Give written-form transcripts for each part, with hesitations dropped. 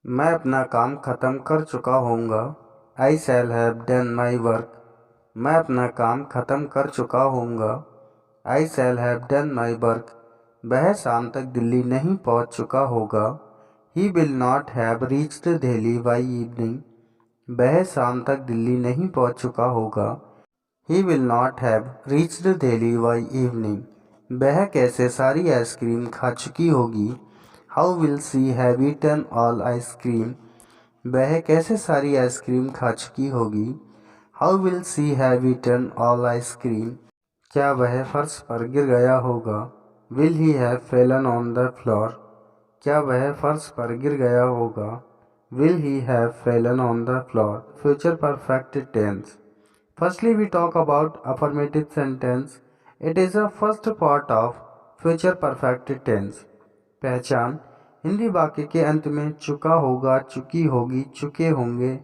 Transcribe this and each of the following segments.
मैं अपना काम ख़त्म कर चुका होऊंगा। I shall have done my work. मैं अपना काम ख़त्म कर चुका होऊंगा। I shall have done my work. वह शाम तक दिल्ली नहीं पहुंच चुका होगा। He will not have reached Delhi by evening. वह शाम तक दिल्ली नहीं पहुंच चुका होगा। He will not have reached Delhi by evening. वह कैसे सारी आइसक्रीम खा चुकी होगी। How will she have eaten all ice cream. वह कैसे सारी आइसक्रीम खा चुकी होगी। How will she have eaten all ice cream. क्या वह फर्श पर गिर गया होगा। Will he have fallen on the floor. क्या वह फर्श पर गिर गया होगा। Will he have fallen on the floor. Future perfect tense. Firstly, we talk about affirmative sentence. It is the first part of future perfect tense. पहचान। हिंदी वाक्य के अंत में चुका होगा, चुकी होगी, चुके होंगे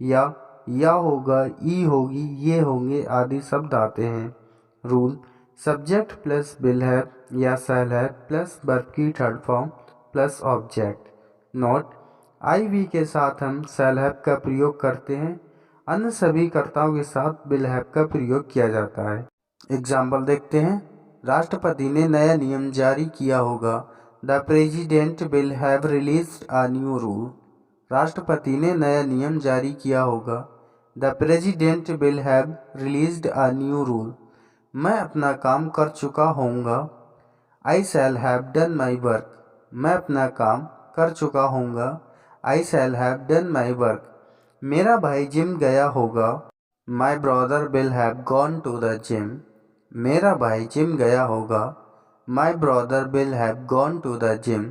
या होगा, ई होगी, ये होंगे आदि शब्द आते हैं। Rule. Subject plus will have या शैल हैव प्लस वर्ब की third form plus object. Note. I we के साथ हम शैल हैव का प्रयोग करते हैं। अन्य सभी कर्ताओं के साथ विल हैव का प्रयोग किया जाता है। एग्जाम्पल देखते हैं। राष्ट्रपति ने नया नियम जारी किया होगा। The president will have released a new rule. राष्ट्रपति ने नया नियम जारी किया होगा। The president will have released a new rule. मैं अपना काम कर चुका होऊंगा। I shall have done my work. मैं अपना काम कर चुका होऊंगा। I shall have done my work. मेरा भाई जिम गया होगा। My brother will have gone to the gym. मेरा भाई जिम गया होगा। My brother will have gone to the gym.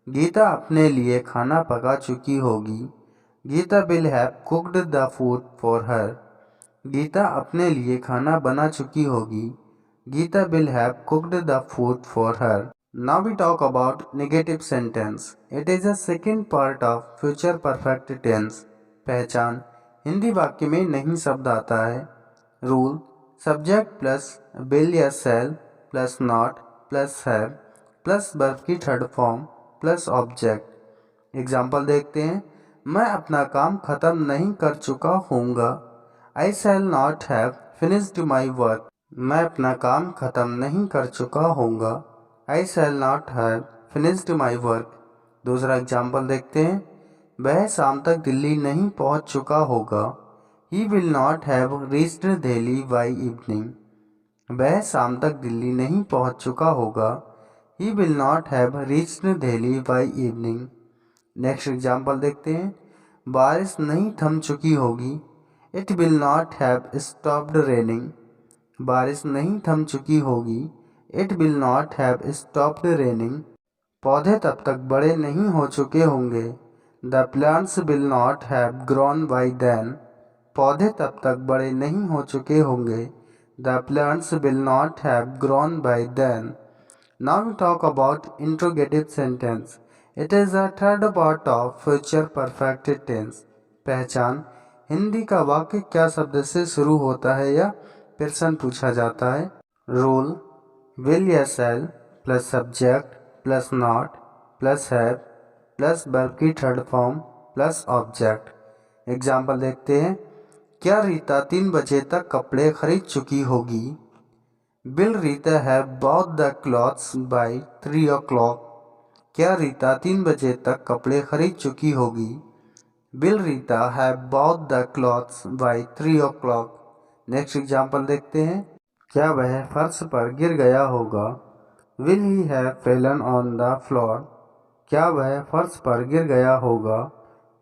Geeta अपने लिए खाना पका चुकी होगी। Geeta will have cooked the food for her. Geeta अपने लिए खाना बना चुकी होगी। Geeta will have cooked the food for her. Now we talk about negative sentence. It is a second part of future perfect tense. पहचान। हिंदी वाक्य में नहीं शब्द आता है। रूल। सब्जेक्ट प्लस विल या shall plus not plus have plus verb की third form plus object. Example देखते हैं। मैं अपना काम ख़त्म नहीं कर चुका होऊंगा। I shall not have finished my work. मैं अपना काम ख़त्म नहीं कर चुका होऊंगा। I shall not have finished my work. दूसरा एग्जाम्पल देखते हैं। वह शाम तक दिल्ली नहीं पहुंच चुका होगा। He will not have reached Delhi by evening. वह शाम तक दिल्ली नहीं पहुंच चुका होगा। He will not have reached Delhi by evening. Next example देखते हैं। बारिश नहीं थम चुकी होगी। It will not have stopped raining. बारिश नहीं थम चुकी होगी। It will not have stopped raining. पौधे तब तक बड़े नहीं हो चुके होंगे। The plants will not have grown by then. पौधे तब तक बड़े नहीं हो चुके होंगे। The plants will not have grown by then. Now we talk about interrogative sentence. It is the third part of future perfect tense. पहचान। हिंदी का वाक्य क्या शब्द से शुरू होता है या प्रश्न पूछा जाता है। रूल। विल या shall plus subject plus not plus have plus verb की third form plus object. Example देखते हैं। क्या रीता 3 बजे तक कपड़े खरीद चुकी होगी। Will Rita have bought the clothes by 3 o'clock। क्या रीता 3 बजे तक कपड़े खरीद चुकी होगी। Will Rita have bought the clothes by 3 o'clock। Next example देखते हैं। क्या वह फर्श पर गिर गया होगा। Will he have fallen on the floor. क्या वह फर्श पर गिर गया होगा।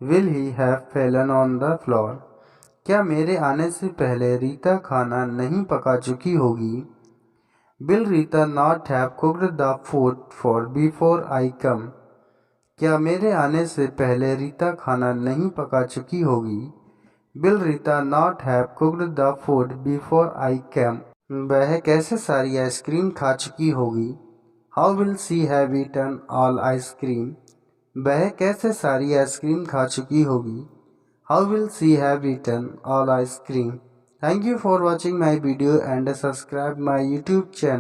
Will he have fallen on the floor. क्या मेरे आने से पहले रीता खाना नहीं पका चुकी होगी। Will Rita not have cooked the food for before I come. क्या मेरे आने से पहले रीता खाना नहीं पका चुकी होगी। Will Rita not have cooked the food before I come. वह कैसे सारी आइसक्रीम खा चुकी होगी। How will she have eaten all ice cream. वह कैसे सारी आइसक्रीम खा चुकी होगी। How will she have eaten all ice cream? Thank you for watching my video and subscribe my YouTube channel.